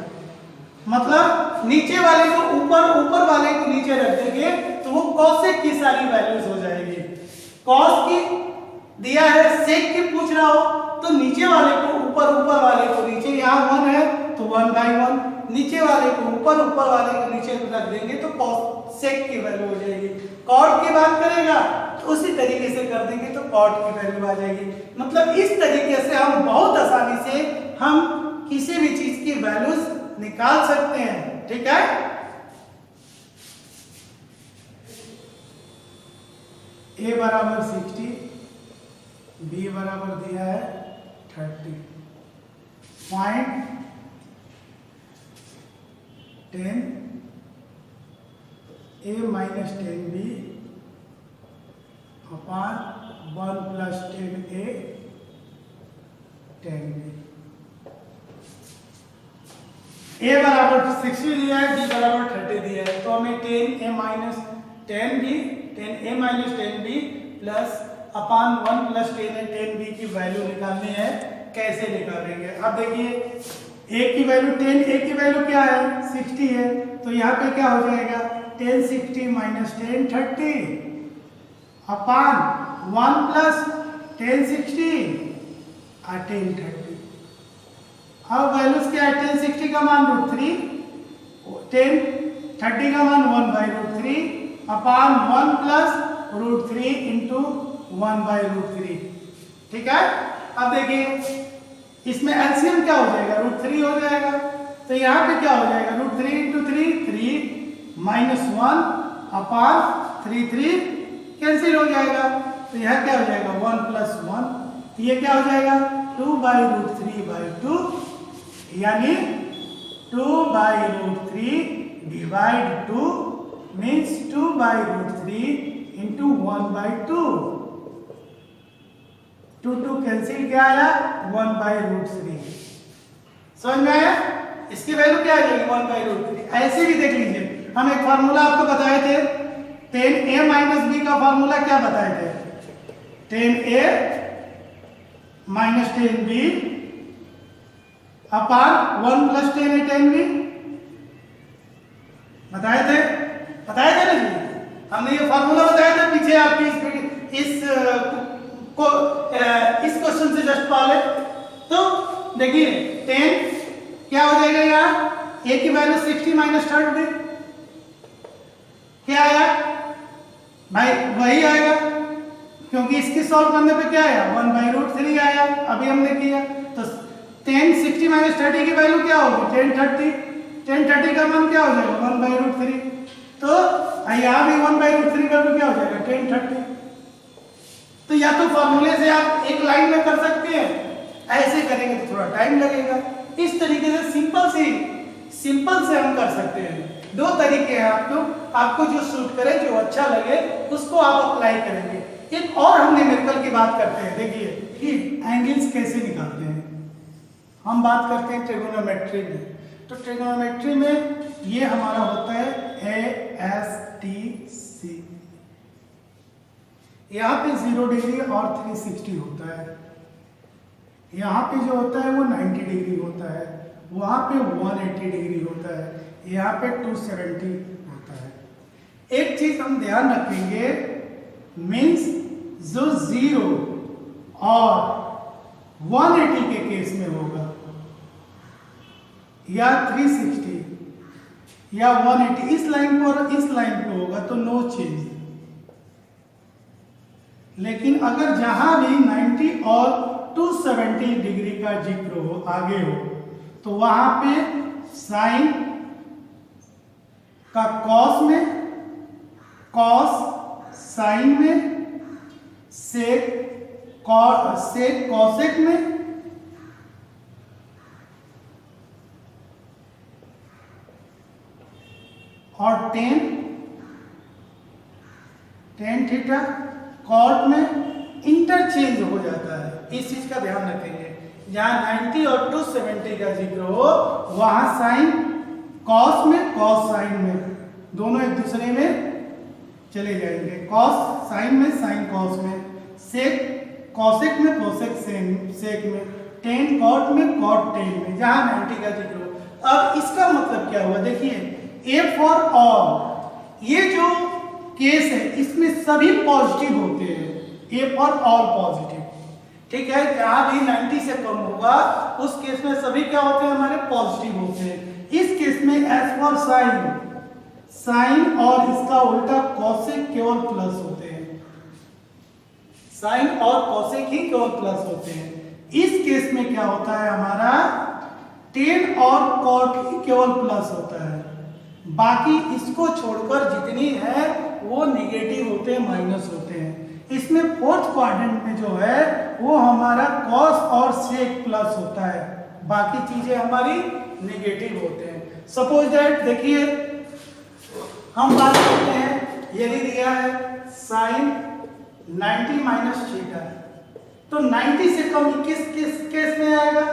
मतलब नीचे वाले को ऊपर, ऊपर वाले को नीचे रख देंगे तो वो कोसेक की सारी वैल्यूज हो जाएगी। कॉस की दिया है, सेक की पूछ रहा हो तो नीचे वाले को ऊपर, ऊपर वाले को नीचे, यहाँ 1 है तो 1 बाई 1, नीचे वाले को ऊपर, ऊपर वाले को नीचे रख देंगे तो कोसेक की वैल्यू हो जाएगी। कॉट की बात करेगा तो उसी तरीके से कर देंगे तो कॉट की वैल्यू आ जाएगी। मतलब इस तरीके से हम बहुत आसानी से हम किसी भी चीज की वैल्यूज निकाल सकते हैं। ठीक है, a बराबर 60, b बराबर दिया है 30, point 10 a minus 10b upon 1 plus 10a 10b। a बराबर 60 दिया है, b बराबर 30 दिया है, तो हमें 10a minus 10b, 10a minus 10b plus upon 1 plus 10a 10b की वैल्यू निकालनी है। कैसे निकालेंगे? अब देखिए a की वैल्यू 10, a की वैल्यू क्या है 60 है, तो यहाँ पे क्या हो जाएगा 10 60 माइनस 10 30 अपॉन 1 प्लस 10 60 और 10 30। अब वैल्यूज क्या है, 10 60 का मान √3, 10 30 का मान 1 by √3 upon 1 plus √3 into 1 by √3। ठीक है, अब देखिए इसमें एलसीएम क्या हो जाएगा, √3 हो जाएगा, तो यहाँ पे क्या हो जाएगा √3 इंटू 3 3 माइनस 1 अपॉन 3 3 कैंसिल हो जाएगा, तो यह क्या हो जाएगा 1 प्लस 1, तो ये क्या हो जाएगा 2 बाई √3 बाई 2, यानी 2 by √3 divide 2 means 2 by √3 into 1 by 2, 2 2 cancel क्या आया 1 बाई √3। समझ में आया? इसकी वैल्यू क्या आ जाएगी 1 बाई √3। ऐसे भी देख लीजिए, हम एक फार्मूला आपको बताए थे 10a माइनस b का फार्मूला क्या बताए थे, 10a minus 10b upon 1 plus 10a 10b बताए थे ना जी, हमने ये फार्मूला बताया था पीछे आपकी इस क्वेश्चन से जस्ट पहले। तो देखिए 10 क्या हो जाएगा, यहाँ a की वैल्यू 60 माइनस 30 क्या आया भाई, वही आएगा क्योंकि इसकी सॉल्व करने पे क्या आया 1 बाई √3 आया, अभी हमने किया। तो 10 60 माइनस 30 की वैल्यू क्या होगी 10 30, 10 30 का मान क्या हो जाएगा 1 बाई √3, तो यहाँ भी 1 बाई √3 वैल्यू क्या हो जाएगा 10 30। तो या तो फॉर्मूले से आप एक लाइन में कर सकते हैं, ऐसे करेंगे तो थोड़ा टाइम लगेगा। इस तरीके से सिंपल से हम कर सकते हैं। दो तरीके हैं, आपको जो सूट करे, जो अच्छा लगे उसको आप अप्लाई करेंगे। एक और हम न्यूमेरिकल की बात करते हैं। देखिए कि एंगल्स कैसे निकालते हैं, हम बात करते हैं ट्रिगोनोमेट्री में। तो ट्रिगोनोमेट्री में ये हमारा होता है ASTC, यहाँ पे 0 डिग्री और 360 होता है, यहाँ पे जो होता है वो 90 डिग्री होता है, वहाँ पे 180 डिग्री होता है, यहाँ पे 270 होता है। एक चीज हम ध्यान रखेंगे, मीन्स जो 0 और 180 के केस में होगा या 360 या 180 इस लाइन पर इस लाइन पे होगा तो नो चेंज। लेकिन अगर जहां भी 90 और 270 डिग्री का जिक्र हो, आगे हो, तो वहां पे साइन का कॉस में, कॉस साइन में, सेक कॉसेक में, और टेन थीटा कॉट में इंटरचेंज हो जाता है। इस चीज का ध्यान रखेंगे, जहां 90 और 270 का जिक्र हो वहां साइन कॉस में, कॉस साइन में, दोनों एक दूसरे में चले जाएंगे। कॉस साइन में, साइन कॉस में, सेक कॉसेक में, कॉसेक सेक में, टेन कॉट में कॉट टेन में, जहां 90 का जिक्र हो। अब इसका मतलब क्या हुआ, देखिए ए फॉर ऑल, ये जो केस है इसमें सभी पॉजिटिव होते हैं, ए फॉर ऑल पॉजिटिव, ठीक है। जहां भी 90 से कम होगा उस केस में सभी क्या होते हैं, हमारे पॉजिटिव होते हैं। इस केस में एज फॉर साइन, साइन और इसका उल्टा कॉसेक केवल प्लस होते हैं, साइन और कॉसेक ही केवल प्लस होते हैं। इस केस में क्या होता है, हमारा टेन और कॉट ही केवल प्लस होता है, बाकी इसको छोड़कर जितनी है वो निगेटिव होते हैं, माइनस होते हैं। इसमें फोर्थ क्वाड्रेंट में जो है वो हमारा कॉस और सेक प्लस होता है, बाकी चीजें हमारी नेगेटिव होते हैं। सपोज दैट देखिए हम बात करते हैं, यदि दिया है साइन 90 माइनस थीटा, तो 90 से कम किस केस में आएगा,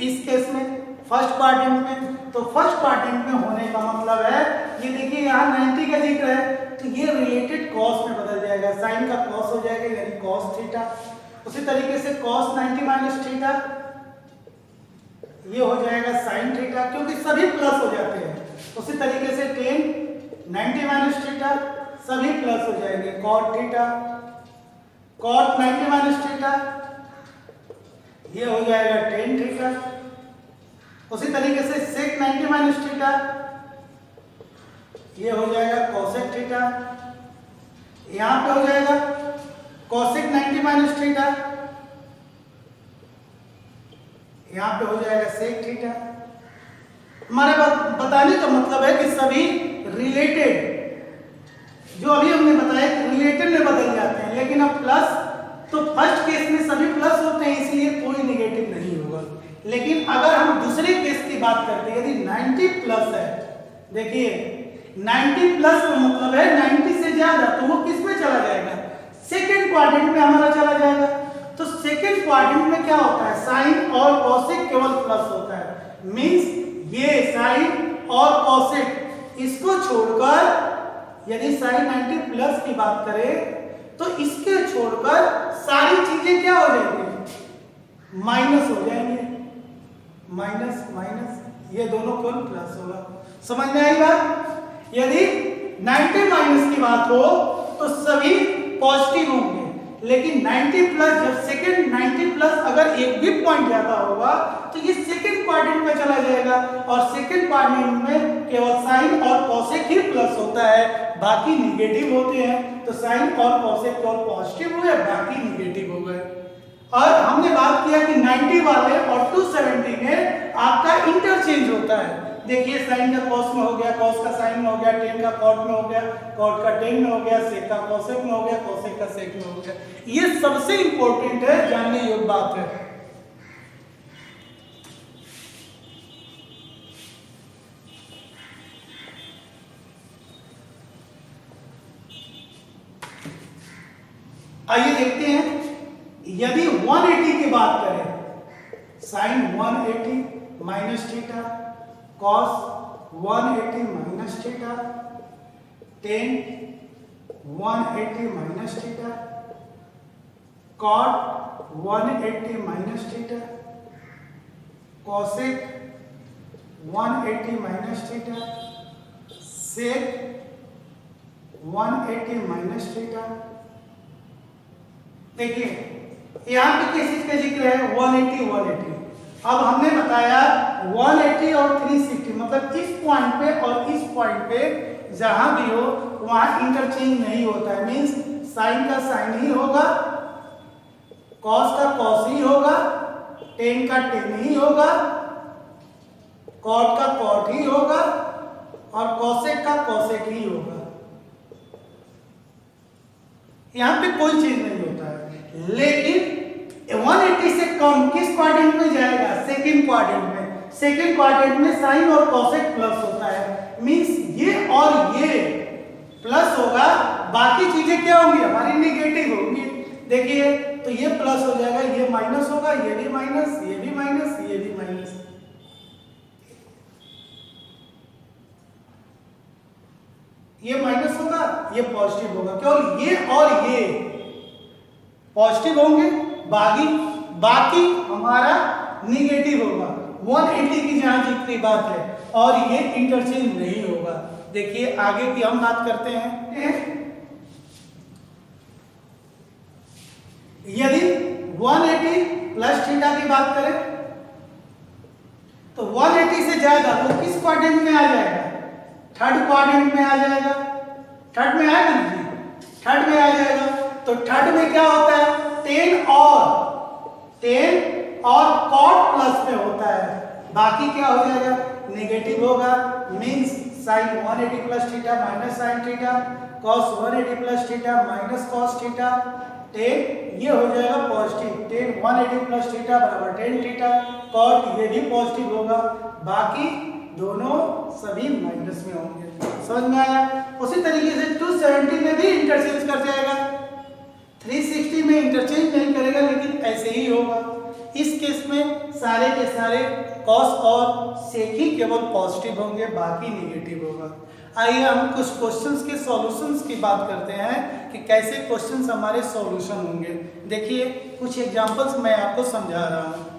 इस केस में, फर्स्ट क्वाड्रेंट में। तो फर्स्ट क्वाड्रेंट में होने का मतलब है, ये देखिए यहाँ 90 का जिक्र है तो ये रिलेटेड कॉस में बदल जाएगा, साइन का कॉस हो जाएगा यानी कॉस थीटा। उसी तरीके से कॉस 90 माइनस थीटा ये हो जाएगा साइन थीटा, क्योंकि सभी प्लस हो जाते हैं। उसी तरीके से टेन 90 माइनस थीटा सभी प्लस हो जाएंगे, cot theta, cot 90 minus theta ये हो जाएगा टेन थीटा। उसी तरीके से सेक 90 माइनस थीटा ये हो जाएगा कोसेक थीटा, यहां पे हो जाएगा कोसेक 90 माइनस थीटा, यहां पे हो जाएगा सेक थीटा। हमारे बताने का मतलब है कि सभी रिलेटेड, जो अभी हमने बताया कि रिलेटेड में बदल जाते हैं, लेकिन अब प्लस, तो फर्स्ट केस में सभी प्लस होते हैं इसलिए कोई निगेटिव नहीं होगा। लेकिन अगर हम दूसरे केस की बात करते हैं, यदि 90 प्लस है, देखिए 90 प्लस का मतलब है 90 से ज्यादा, तो वो किस में चला जाएगा, सेकंड क्वाड्रेंट में हमारा चला जाएगा। तो सेकंड क्वाड्रेंट में क्या होता है, साइन और कॉसेक केवल प्लस होता है, मींस ये साइन और कॉसेक, इसको छोड़कर यदि साइन 90 प्लस की बात करें तो इसके छोड़कर सारी चीजें क्या हो जाएंगी, माइनस हो जाएंगे, माइनस माइनस, ये दोनों केवल प्लस होगा। समझ में आई बात। यदि 90 माइनस की बात हो तो सभी पॉजिटिव होंगे, लेकिन 90 प्लस, जब सेकंड 90 प्लस अगर एक भी पॉइंट ज्यादा होगा तो ये सेकंड क्वाड्रेंट में चला जाएगा, और सेकंड क्वाड्रेंट में केवल साइन और कॉसेक ही प्लस होता है, बाकी निगेटिव होते हैं। तो साइन और कॉसेक केवल पॉजिटिव हुए, बाकी निगेटिव हो गए। और हमने बात किया कि 90 वाले और 270 में आपका इंटरचेंज होता है। देखिए साइन का कॉस में हो गया, कॉस का साइन में हो गया, टेन का कॉट में हो गया, कॉट का टेन में हो गया, सेक का कॉसेक में हो गया, कॉसेक का सेक में हो गया। ये सबसे इंपॉर्टेंट है, जानने योग्य बात है। आइए देखते हैं, यदि 180 की बात करें, sine 180 minus theta, cos 180 minus theta, tan 180 minus theta, cot 180 minus theta, cosec 180 minus theta, sec 180 minus theta. देखिए यहां पे किस चीज का जिक्र है, 180 180। अब हमने बताया 180 और 360, मतलब इस पॉइंट पे और इस पॉइंट पे जहां भी हो वहां इंटरचेंज नहीं होता है, मींस साइन का साइन ही होगा, कॉस का कॉस ही होगा, टेन का टेन ही होगा, कॉट का कॉट ही होगा, और कॉसेक का कॉसेक ही होगा। यहां पे कोई चीज नहीं होता है। लेकिन 180 से कम किस क्वाड्रेंट में जाएगा, सेकंड क्वाड्रेंट में। सेकंड क्वाड्रेंट में साइन और कॉसेक प्लस होता है, मींस ये और ये प्लस होगा, बाकी चीजें क्या होंगी, हमारी नेगेटिव होंगी। देखिए तो ये प्लस हो जाएगा, ये माइनस होगा, ये भी माइनस, ये भी माइनस, ये भी माइनस। ये माइनस होगा, ये पॉजिटिव होगा, केवल ये और ये पॉजिटिव होंगे, बाकी हमारा निगेटिव होगा। 180 की जहां जितनी बात है और ये इंटरचेंज नहीं होगा। देखिए आगे की हम बात करते हैं। यदि 180 प्लस थीटा की बात करें तो 180 से ज्यादा वो किस क्वाड्रेंट में आ जाएगा? थर्ड क्वाड्रेंट में आ जाएगा। थर्ड में आएगा ना जी, थर्ड में आ जाएगा। तो थर्ड में क्या होता है? 10 और कॉट प्लस में होता है। बाकी क्या हो जाएगा? नेगेटिव होगा। Means sine 180 plus theta minus sine theta, cos 180 plus theta minus cos theta, 10 ये हो जाएगा पॉजिटिव। 10 180 प्लस थीटा बराबर 10 थीटा, कॉट ये भी पॉजिटिव होगा। बाकी दोनों सभी माइनस में होंगे। समझ में आया? उसी तरीके से 270 में भी इंटरचेंज कर जाएगा। 360 में इंटरचेंज नहीं करेगा, लेकिन ऐसे ही होगा। इस केस में सारे के सारे कॉस और सेक ही केवल पॉजिटिव होंगे, बाकी नेगेटिव होगा। आइए हम कुछ क्वेश्चंस के सॉल्यूशंस की बात करते हैं कि कैसे क्वेश्चंस हमारे सॉल्यूशन होंगे। देखिए कुछ एग्जांपल्स मैं आपको समझा रहा हूँ।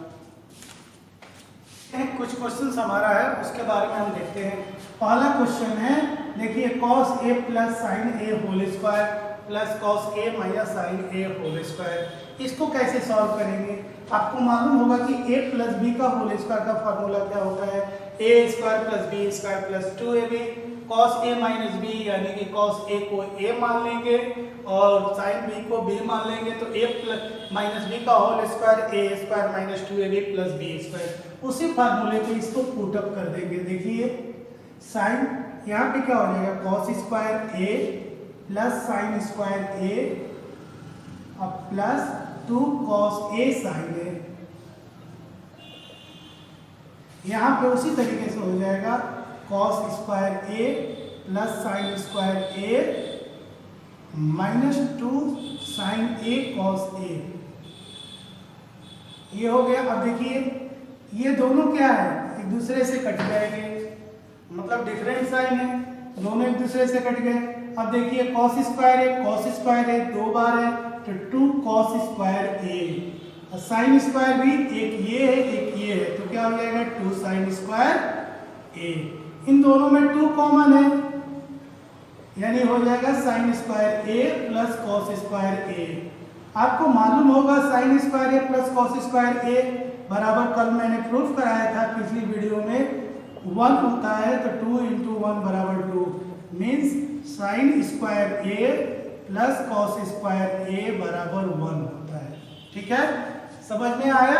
कुछ क्वेश्चंस हमारा है, उसके बारे में हम देखते हैं। पहला क्वेश्चन है, देखिए cos a plus sine a whole square plus cos a minus sine a whole square. इसको कैसे सॉल्व करेंगे? आपको मालूम होगा कि a प्लस b का होल स्क्वायर का फॉर्मूला क्या होता है? a square plus b square plus 2ab। cos a minus b यानी कि cos a को a मान लेंगे और sin b को b मान लेंगे, तो a प्लस माइनस b का whole square a square minus 2ab plus b square. उसी फार्मूले पे इसको पुट अप कर देंगे। देखिए साइन यहाँ पे क्या हो जाएगा? cos square a plus sine square a और plus 2 cos a sin a। यहाँ पे उसी तरीके से हो जाएगा cos square a plus sine square a minus 2 sine a cos a। ये हो गया। अब देखिए ये दोनों क्या है? एक दूसरे से कट जाएंगे, मतलब डिफरेंट साइन है, दोनों एक दूसरे से कट गए। अब देखिए cos स्क्वायर है 2 बार है तो 2 cos स्क्वायर a, और साइन स्क्वायर भी एक ये है एक ये है, तो क्या हो जाएगा? 2 साइन स्क्वायर a। इन दोनों में 2 कॉमन है, यानी हो जाएगा sign square a plus cos square a। आपको मालूम होगा sign square a plus cos square a बराबर, कल मैंने प्रूफ कराया था पिछली वीडियो में, 1 होता है, तो 2 × 1 बराबर 2। Means sign square a plus cos square a बराबर 1 होता है। ठीक है, समझ में आया?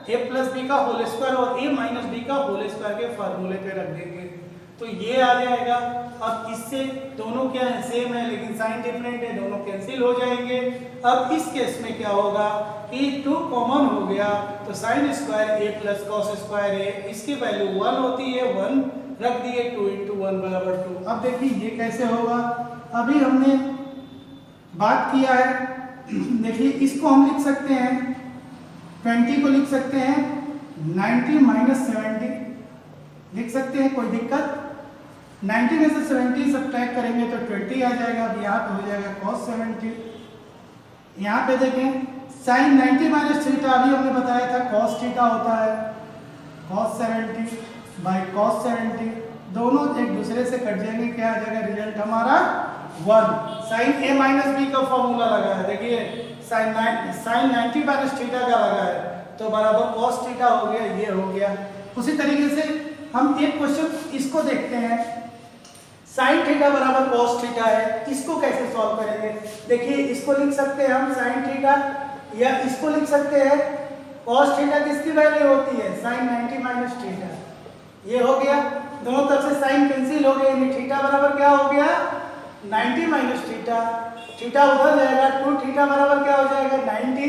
a प्लस b का होल स्क्वायर और a माइनस b का होल स्क्वायर के फार्मूले पे रख देंगे तो ये आ जाएगा। अब इससे दोनों क्या है? सेम है, लेकिन साइन डिफरेंट है, दोनों कैंसिल हो जाएंगे। अब इस केस में क्या होगा कि 2 कॉमन हो गया, तो sign square a plus cos square a, इसकी वैल्यू 1 होती है, 1 रख दिए, 2 × 1 बराबर 2। अब देखिए ये कैसे होगा? अभी हमने बात किया है। देखिए इसको हम लिख सकते हैं, 20 को लिख सकते हैं 90 माइनस 70 लिख सकते हैं, कोई दिक्कत? 90 में से 70 सब्ट्रैक्ट करेंगे तो 20 आ जाएगा। अब यहाँ पे हो जाएगा cos 70। यहाँ पे देखें साइन 90 माइनस थीटा, अभी हमने बताया था cos थीटा होता है, cos 70 बाई cos 70, दोनों एक दूसरे से कट जाएंगे। क्या आ जाएगा रिजल्ट हमारा? 1। साइन a माइनस b का फॉर्मूला लगा है, देखिए साइन 90 माइनस थीटा का लगा है, तो बराबर cos थीटा हो गया, ये हो गया। उसी तरीके से हम एक क्वेश्चन इसको देखते हैं, साइन थीटा बराबर cos थीटा है, इसको कैसे सॉल्व करेंगे? देखिए इसको लिख सकते हैं हम साइन थीटा, या इसको लिख सकते हैं cos थीटा किसकी वैल्यू होती है? Sine 90 minus theta. ये हो गया, दोनों तरफ से साइन कैंसिल हो गए, यानी थीटा बराबर क्या हो गया? 90 माइनस थीटा। थीटा उधर जाएगा, 2 थीटा बराबर क्या हो जाएगा? 90,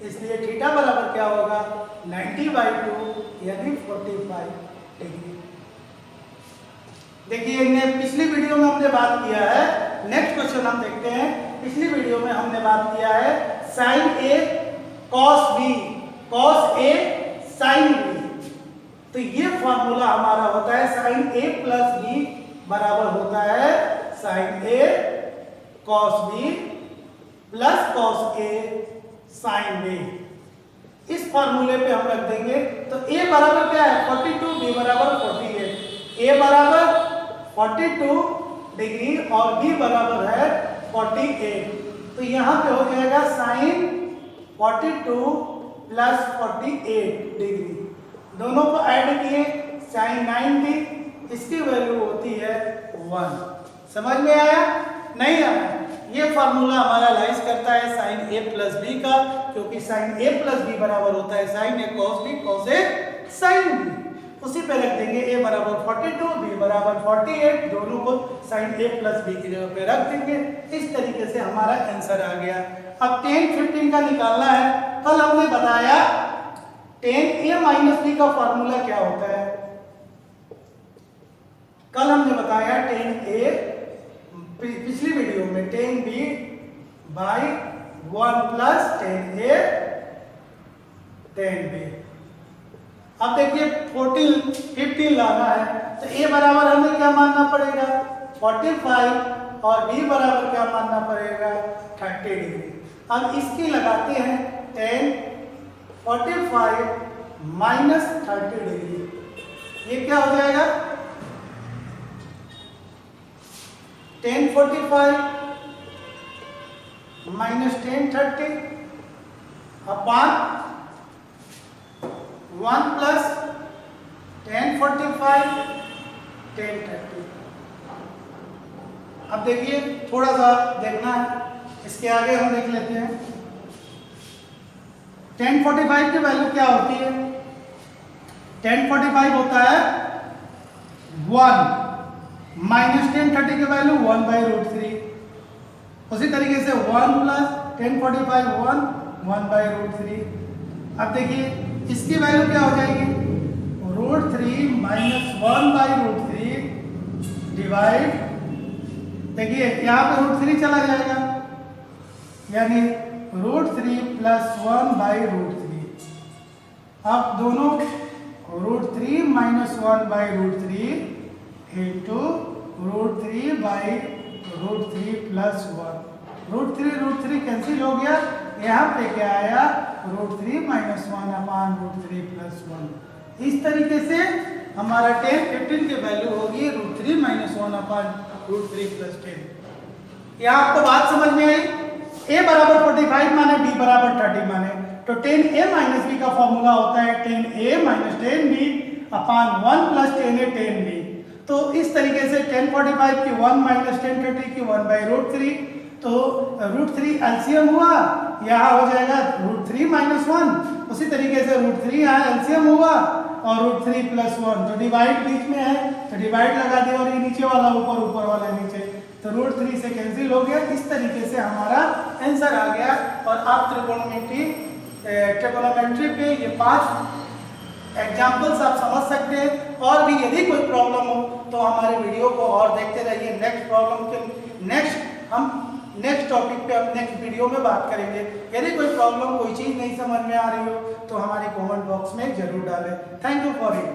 इसलिए थीटा बराबर क्या होगा? 90/2 यानी 45 डिग्री। देखिए पिछली वीडियो में हमने बात किया है, नेक्स्ट क्वेश्चन हम देखते हैं। पिछली वीडियो में हमने बात किया है sine a cos b, cos a sin b, तो ये फॉर्मूला हमारा होता है साइन a प्लस b बराबर होता है sine a cos b plus cos a sin b। इस फॉर्मूले पे हम रख देंगे। तो a बराबर क्या है 42, b बराबर 48। a बराबर 42 डिग्री और b बराबर है 48। तो यहाँ पे हो जाएगा साइन 42 प्लस 48 डिग्री, दोनों को ऐड किए साइन 90, इसकी वैल्यू होती है 1। समझ में आया? नहीं आया? ये फार्मूला हमारा लाइज करता है साइन a प्लस बी का, क्योंकि साइन a प्लस बी बराबर होता है sine a cos B cos a sine B. उसी पे रख देंगे a बराबर 42, b बराबर 48, दोनों को साइन a प्लस बी की जगह पे रख देंगे। इस तरीके से हमारा आंसर आ गया। अब tan 15 का निकालना है। कल हमने बताया tan a माइनस बी का फॉर्मूला क्या होता है। कल हमने बताया tan a, पिछली वीडियो में tan b by 1 plus tan a tan b। अब देखिए 15 लाना है, तो a बराबर हमें क्या मानना पड़ेगा 45 और b बराबर क्या मानना पड़ेगा 30 डिग्री। अब इसकी लगाते हैं tan 45 माइनस 30 डिग्री, ये क्या हो जाएगा tan 45 minus tan 30 upon 1 plus tan 45 tan 30। अब देखिए थोड़ा सा देखना है, इसके आगे हम देख लेते हैं। tan 45 की वैल्यू क्या होती है, tan 45 होता है 1 माइनस tan 30 की वैल्यू 1/√3। उसी तरीके से 1 प्लस tan 45 1/√3। अब देखिए इसकी वैल्यू क्या हो जाएगी √3 माइनस 1/√3 डिवाइड, देखिए यहाँ पे √3 चला जाएगा, यानी √3 प्लस 1/√3। अब दोनों √3 minus 1/√3 into √3 by √3 plus 1। √3 cancel हो गया, यहाँ पे क्या आया √3 माइनस 1 अपान √3 प्लस 1। इस तरीके से हमारा tan 15 की वैल्यू होगी √3 माइनस 1 अपान √3 प्लस 10। यहाँ आपको बात समझ में आई? a बराबर 45 माने b बराबर 30 माने, तो tan a माइनस b का फॉर्मूला होता है tan a minus tan b upon 1 plus tan a tan b। तो इस तरीके से tan 45 की 1 माइनस tan 30 की 1/√3, तो √3 एलसीएम हुआ, यहाँ हो जाएगा √3 माइनस 1। उसी तरीके से √3 यहाँ एलसीएम हुआ और √3 प्लस 1, जो डिवाइड बीच में है तो डिवाइड लगा दिया और ये नीचे वाला ऊपर, ऊपर वाला नीचे, तो √3 से कैंसिल हो गया। इस तरीके से हमारा आंसर आ गया। और आप ट्रिगोनोमेट्री पे ये 5 एग्जाम्पल्स आप समझ सकते हैं। और भी यदि कोई प्रॉब्लम हो तो हमारे वीडियो को और देखते रहिए। नेक्स्ट प्रॉब्लम के नेक्स्ट टॉपिक पे हम नेक्स्ट वीडियो में बात करेंगे। यदि कोई प्रॉब्लम, कोई चीज़ नहीं समझ में आ रही हो तो हमारे कमेंट बॉक्स में जरूर डालें। Thank you for it.